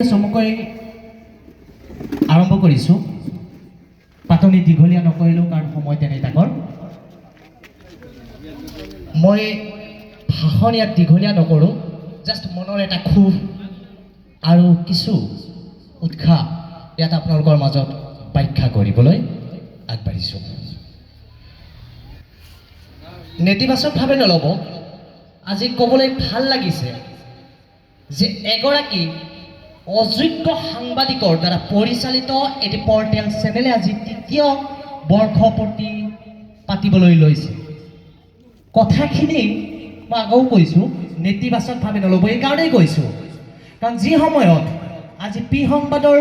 চমুকৈ আৰম্ভ কৰিছোঁ। পাতনি দীঘলীয়া নকৰিলোঁ কাৰণ সময় তেনে তাকৰ। মই ভাষণ ইয়াত দীঘলীয়া নকৰোঁ, জাষ্ট মনৰ এটা ক্ষোভ আৰু কিছু উৎসাহ ইয়াত আপোনালোকৰ মাজত ব্যাখ্যা কৰিবলৈ আগবাঢ়িছোঁ। নেতিবাচকভাৱে নল'ব। আজি ক'বলৈ ভাল লাগিছে যে এগৰাকী অযোগ্য সাংবাদিকৰ দ্বাৰা পৰিচালিত এটি পৰ্টেল চেনেলে আজি তৃতীয় বৰ্ষপূৰ্তি পাতিবলৈ লৈছে। কথাখিনি মই আগেও কৈছোঁ, নেতিবাচকভাৱে নল'ব। এইকাৰণেই কৈছোঁ কাৰণ যি সময়ত আজি পি সংবাদৰ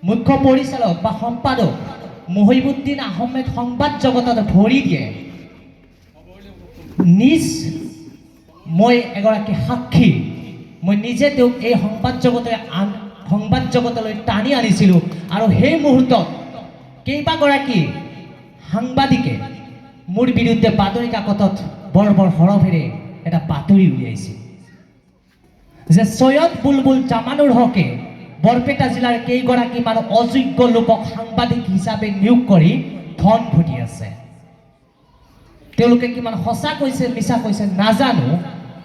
মুখ্য পৰিচালক বা সম্পাদক মহিবুদ্দিন আহমেদ সংবাদ জগতত ভৰি দিয়ে, মই এগৰাকী সাক্ষী, মই নিজে তেওঁক এই সংবাদ জগতলৈ টানি আনিছিলোঁ আৰু সেই মুহূৰ্তত কেইবাগৰাকী সাংবাদিকে মোৰ বিৰুদ্ধে বাতৰি কাকতত বৰ হৰফেৰে এটা বাতৰি উলিয়াইছিল যে সৈয়দ বুলবুল জামানুৰ হকে বৰপেটা জিলাৰ কেইগৰাকীমান অযোগ্য লোকক সাংবাদিক হিচাপে নিয়োগ কৰি ধন ঘটি আছে। তেওঁলোকে কিমান সঁচা কৈছে মিছা কৈছে নাজানো,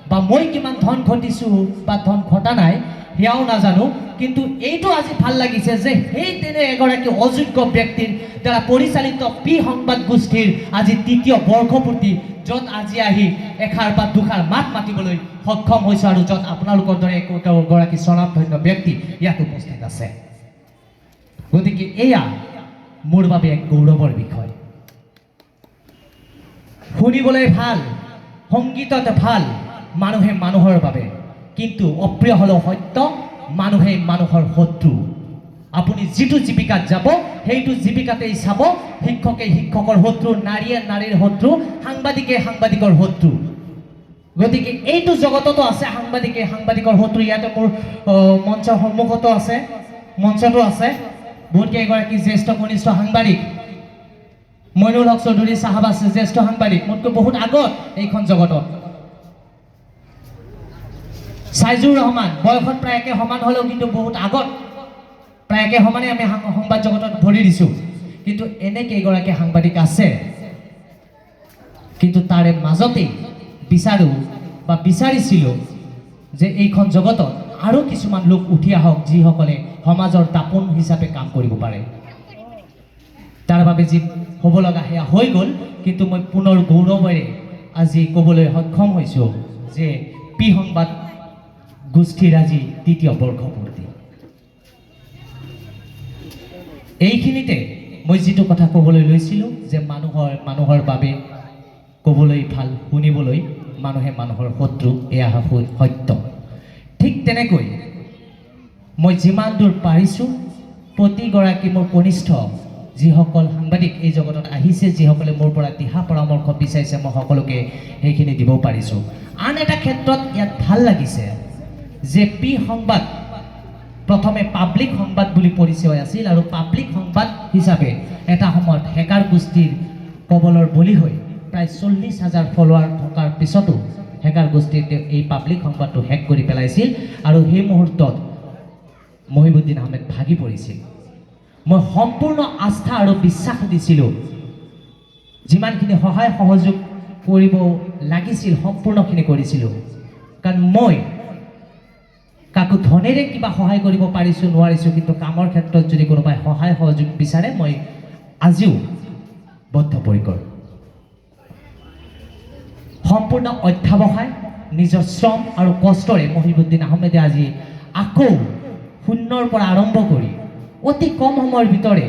বা মই কিমান ধন ঘটিছোঁ বা ধন ঘটা নাই সেয়াও নাজানো, কিন্তু এইটো আজি ভাল লাগিছে যে সেই তেনে এগৰাকী অযোগ্য ব্যক্তিৰ দ্বাৰা পৰিচালিত পি সংবাদ গোষ্ঠীৰ আজি তৃতীয় বৰ্ষপূৰ্তি, য'ত আজি আহি এষাৰ বা দুষাৰ মাত মাতিবলৈ সক্ষম হৈছোঁ আৰু য'ত আপোনালোকৰ দৰে একোগৰাকী স্বনামধন্য ব্যক্তি ইয়াত উপস্থিত আছে। গতিকে এয়া মোৰ বাবে এক গৌৰৱৰ বিষয়। শুনিবলৈ ভাল, সংগীতত ভাল, মানুহে মানুহৰ বাবে, কিন্তু অপ্ৰিয় হ'লেও সত্য, মানুহে মানুহৰ শত্ৰু। আপুনি যিটো জীৱিকাত যাব সেইটো জীৱিকাতেই চাব, শিক্ষকে শিক্ষকৰ শত্ৰু, নাৰীয়ে নাৰীৰ শত্ৰু, সাংবাদিকে সাংবাদিকৰ শত্ৰু। গতিকে এইটো জগততো আছে সাংবাদিকে সাংবাদিকৰ শত্ৰু। ইয়াতে মোৰ মঞ্চৰ সন্মুখতো আছে, মঞ্চতো আছে বহুত কেইগৰাকী জ্যেষ্ঠ কনিষ্ঠ সাংবাদিক। মইনুল হক চৌধুৰী চাহাব আছে জ্যেষ্ঠ সাংবাদিক, মোতকৈ বহুত আগত এইখন জগতত। সাইজুৰ ৰহমান বয়সত প্ৰায় একে সমান হ'লেও কিন্তু বহুত আগত, প্ৰায় একে সমানে আমি সংবাদ জগতত ভৰি দিছোঁ। কিন্তু এনে কেইগৰাকী সাংবাদিক আছে, কিন্তু তাৰে মাজতেই বিচাৰোঁ বা বিচাৰিছিলোঁ যে এইখন জগতত আৰু কিছুমান লোক উঠি আহক যিসকলে সমাজৰ দাপোন হিচাপে কাম কৰিব পাৰে। তাৰ বাবে যি হ'ব লগা সেয়া হৈ গ'ল, কিন্তু মই পুনৰ গৌৰৱেৰে আজি ক'বলৈ সক্ষম হৈছোঁ যে পি সংবাদ গোষ্ঠীৰ আজি তৃতীয় বৰ্ষপূৰ্তি। এইখিনিতে মই যিটো কথা ক'বলৈ লৈছিলোঁ যে মানুহৰ বাবে ক'বলৈ ভাল, শুনিবলৈ মানুহে মানুহৰ শত্ৰু, এয়া সত্য। ঠিক তেনেকৈ মই যিমান দূৰ পাৰিছোঁ প্ৰতিগৰাকী মোৰ কনিষ্ঠ যিসকল সাংবাদিক এই জগতত আহিছে, যিসকলে মোৰ পৰা দিহা পৰামৰ্শ বিচাৰিছে, মই সকলোকে সেইখিনি দিব পাৰিছোঁ। আন এটা ক্ষেত্ৰত ইয়াত ভাল লাগিছে যে পি সংবাদ প্ৰথমে পাব্লিক সংবাদ বুলি পৰিচয় আছিল আৰু পাব্লিক সংবাদ হিচাপে এটা সময়ত হেকাৰ গোষ্ঠীৰ কবলৰ বলি হৈ প্ৰায় 40,000 ফলোৱাৰ থকাৰ পিছতো হেকাৰ গোষ্ঠীয়ে এই পাব্লিক সংবাদটো হেক কৰি পেলাইছিল আৰু সেই মুহূৰ্তত মহিবুদ্দিন আহমেদ ভাগি পৰিছিল। মই সম্পূৰ্ণ আস্থা আৰু বিশ্বাস দিছিলোঁ, যিমানখিনি সহায় সহযোগ কৰিব লাগিছিল সম্পূৰ্ণখিনি কৰিছিলোঁ। কাৰণ মই কাকো ধনেৰে কিবা সহায় কৰিব পাৰিছোঁ নোৱাৰিছোঁ, কিন্তু কামৰ ক্ষেত্ৰত যদি কোনোবাই সহায় সহযোগ বিচাৰে মই আজিও বদ্ধপৰিকৰ। সম্পূৰ্ণ অধ্যাৱসায়, নিজৰ শ্ৰম আৰু কষ্টৰে মহিবুদ্দিন আহমেদে আজি আকৌ শূন্যৰ পৰা আৰম্ভ কৰি অতি কম সময়ৰ ভিতৰে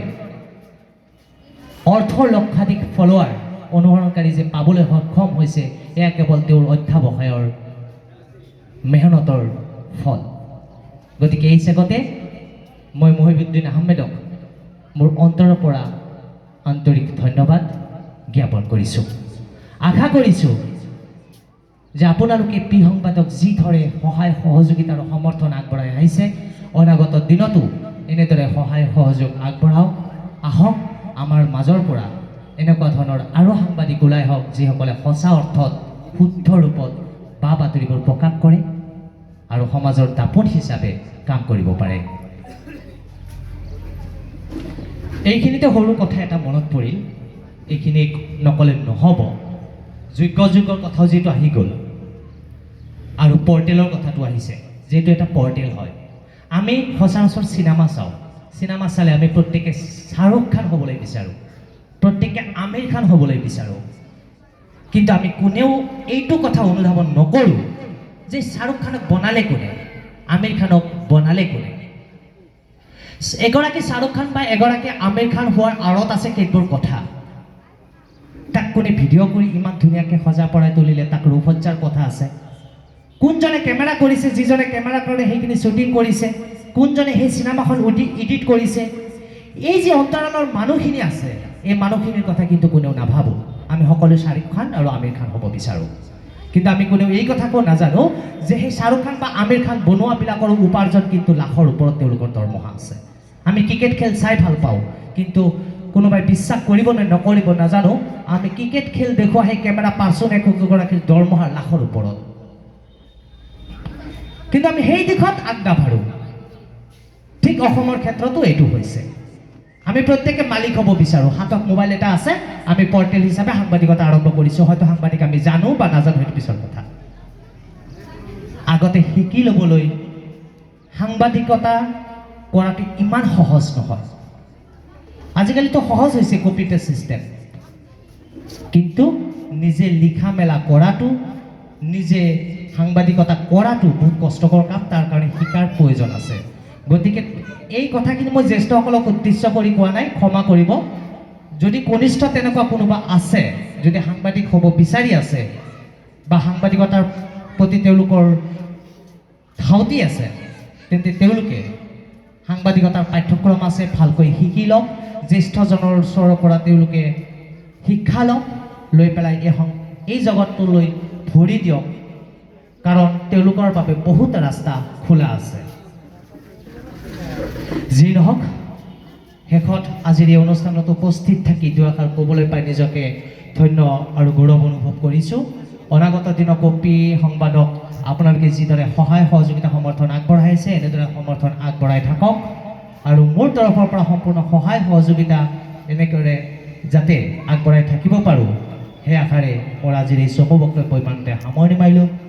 লক্ষাধিক ফলোৱাৰ অনুসৰণকাৰী যে পাবলৈ সক্ষম হৈছে, এয়া কেৱল তেওঁৰ অধ্যাৱসায়ৰ মেহনতৰ ফল। গতিকে এই চেগতে মই মহিবুদ্দিন আহমেদক মোৰ অন্তৰৰ পৰা আন্তৰিক ধন্যবাদ জ্ঞাপন কৰিছোঁ। আশা কৰিছোঁ যে আপোনালোকে পি সংবাদক যিদৰে সহায় সহযোগিতা আৰু সমৰ্থন আগবঢ়াই আহিছে, অনাগত দিনতো এনেদৰে সহায় সহযোগ আগবঢ়াওক। আহক আমাৰ মাজৰ পৰা এনেকুৱা ধৰণৰ আৰু সাংবাদিক ওলাই হওক যিসকলে সঁচা অৰ্থত শুদ্ধ ৰূপত বা বাতৰিবোৰ প্ৰকাশ কৰে। আৰু সমাজৰ দাপোন হিচাপে কাম কৰিব পাৰে। এইখিনিতে সৰু কথা এটা মনত পৰিল, এইখিনি নকলে নহ'ব। যুগৰ কথাও যিটো আহি গ'ল আৰু পৰ্টেলৰ কথাটো আহিছে, যিহেতু এটা পৰ্টেল হয়। আমি সচৰাচৰ চিনেমা চাওঁ, চিনেমা চালে আমি প্ৰত্যেকে শ্বাহৰুখ খান হ'বলৈ বিচাৰোঁ, প্ৰত্যেকে আমিৰ খান হ'বলৈ বিচাৰোঁ, কিন্তু আমি কোনেও এইটো কথা অনুধাৱন নকৰোঁ যে শ্বাহৰুখ খানক বনালে কোনে, আমিৰ খানক বনালে কোনে। এগৰাকী শ্বাহৰুখ খান বা এগৰাকী আমিৰ খান হোৱাৰ আঁৰত আছে কেতবোৰ কথা। তাক কোনে ভিডিঅ' কৰি ইমান ধুনীয়াকৈ সজা পৰাই তুলিলে, তাক ৰূপসজ্জাৰ কথা আছে। কোনজনে কেমেৰা কৰিছে, যিজনে কেমেৰা কৰি সেইখিনি শ্বুটিং কৰিছে, কোনজনে সেই চিনেমাখন এডিট কৰিছে, এই যে অন্তৰালৰ মানুহখিনি আছে, এই মানুহখিনিৰ কথা কিন্তু কোনেও নাভাবোঁ। আমি সকলোৱে শ্বাহৰুখ খান আৰু আমিৰ খান হ'ব বিচাৰোঁ, কিন্তু আমি কোনেও এই কথাকো নাজানো যে সেই শ্বাহৰুখ খান বা আমিৰ খান বনোৱাবিলাকৰ উপাৰ্জন কিন্তু লাখৰ ওপৰত তেওঁলোকৰ দৰমহা আছে। আমি ক্ৰিকেট খেল চাই ভাল পাওঁ, কিন্তু কোনোবাই বিশ্বাস কৰিব নে নকৰিব নাজানো, আমি ক্ৰিকেট খেল দেখুওৱা সেই কেমেৰা পাৰ্চন একগৰাকীৰ দৰমহা লাখৰ ওপৰত, কিন্তু আমি সেই দিশত আগ নাবাঢ়োঁ। ঠিক অসমৰ ক্ষেত্ৰতো এইটো হৈছে। আমি প্ৰত্যেকে মালিক হ'ব বিচাৰোঁ, হাতত মোবাইল এটা আছে, আমি পৰ্টেল হিচাপে সাংবাদিকতা আৰম্ভ কৰিছোঁ। হয়তো সাংবাদিক আমি জানো বা নাজানো, সেইটো পিছৰ কথা। আগতে শিকি ল'বলৈ সাংবাদিকতা কৰাটো ইমান সহজ নহয়। আজিকালিতো সহজ হৈছে, কপি পেষ্ট ছিষ্টেম, কিন্তু নিজে লিখা মেলা কৰাটো, নিজে সাংবাদিকতা কৰাটো বহুত কষ্টকৰ কাম, তাৰ কাৰণে শিকাৰ প্ৰয়োজন আছে। গতিকে এই কথাখিনি মই জ্যেষ্ঠসকলক উদ্দেশ্য কৰি কোৱা নাই, ক্ষমা কৰিব। যদি কনিষ্ঠ তেনেকুৱা কোনোবা আছে, যদি সাংবাদিক হ'ব বিচাৰি আছে বা সাংবাদিকতাৰ প্ৰতি তেওঁলোকৰ ধাউতি আছে, তেন্তে তেওঁলোকে সাংবাদিকতাৰ পাঠ্যক্ৰম আছে, ভালকৈ শিকি লওক, জ্যেষ্ঠজনৰ ওচৰৰ পৰা তেওঁলোকে শিক্ষা লওক, লৈ পেলাই এই জগতটোলৈ ভৰি দিয়ক, কাৰণ তেওঁলোকৰ বাবে বহুত ৰাস্তা খোলা আছে। যি নহওক, শেষত আজিৰ এই অনুষ্ঠানত উপস্থিত থাকি দুআষাৰ ক'বলৈ পাই নিজকে ধন্য আৰু গৌৰৱ অনুভৱ কৰিছোঁ। অনাগত দিনত কপি সংবাদক আপোনালোকে যিদৰে সহায় সহযোগিতা সমৰ্থন আগবঢ়াইছে, এনেদৰে সমৰ্থন আগবঢ়াই থাকক, আৰু মোৰ তৰফৰ পৰা সম্পূৰ্ণ সহায় সহযোগিতা এনেদৰে যাতে আগবঢ়াই থাকিব পাৰোঁ, সেই আশাৰে মোৰ আজিৰ এই চমু বক্তব্য ইমানতে সামৰণি মাৰিলোঁ।